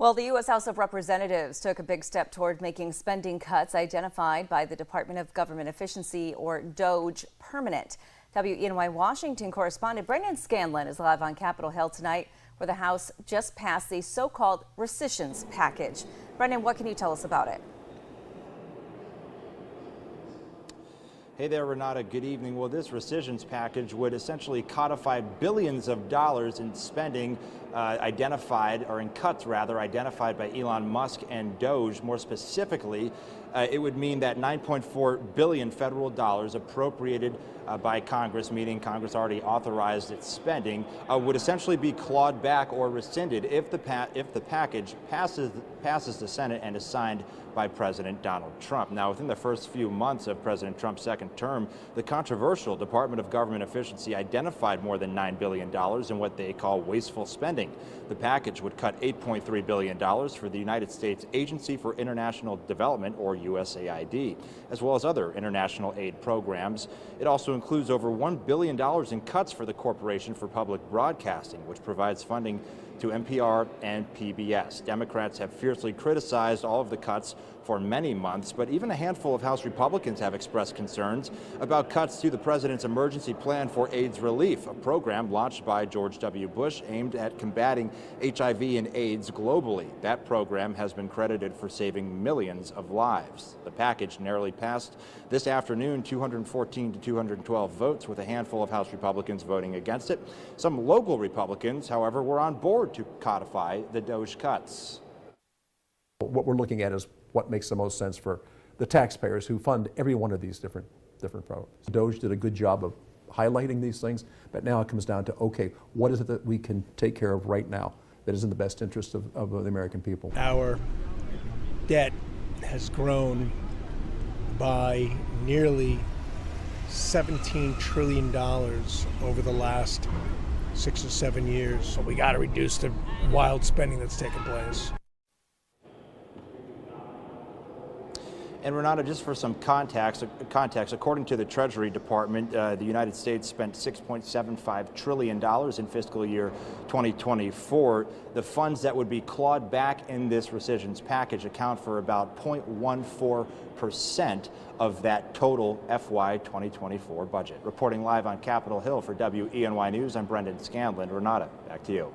Well, the U.S. House of Representatives took a big step toward making spending cuts identified by the Department of Government Efficiency, or DOGE, permanent. WENY Washington correspondent Brendan Scanlon is live on Capitol Hill tonight, where the House just passed the so-called Rescissions package. Brendan, what can you tell us about it? Hey there, Renata. Good evening. Well, this rescissions package would essentially codify billions of dollars in spending identified by Elon Musk and DOGE. More specifically, it would mean that $9.4 billion federal dollars appropriated by Congress, meaning Congress already authorized its spending, would essentially be clawed back or rescinded if the package passes the Senate and is signed by President Donald Trump. Now, within the first few months of President Trump's second term, the controversial Department of Government Efficiency identified more than $9 billion in what they call wasteful spending. The package would cut $8.3 billion for the United States Agency for International Development, or USAID, as well as other international aid programs. It also includes over $1 billion in cuts for the Corporation for Public Broadcasting, which provides funding to NPR and PBS. Democrats have fiercely criticized all of the cuts for many months, but even a handful of House Republicans have expressed concerns about cuts to the president's emergency plan for AIDS relief, a program launched by George W. Bush aimed at combating HIV and AIDS globally. That program has been credited for saving millions of lives. The package narrowly passed this afternoon, 214 to 212 votes, with a handful of House Republicans voting against it. Some local Republicans, however, were on board to codify the DOGE cuts. What we're looking at is what makes the most sense for the taxpayers who fund every one of these different programs. DOGE did a good job of highlighting these things, but now it comes down to, okay, what is it that we can take care of right now that is in the best interest of the American people? Our debt has grown by nearly $17 trillion over the last 6 or 7 years. So we got to reduce the wild spending that's taking place. And Renata, just for some context, according to the Treasury Department, the United States spent $6.75 trillion in fiscal year 2024. The funds that would be clawed back in this rescissions package account for about 0.14% of that total FY 2024 budget. Reporting live on Capitol Hill for WENY News, I'm Brendan Scanlon. Renata, back to you.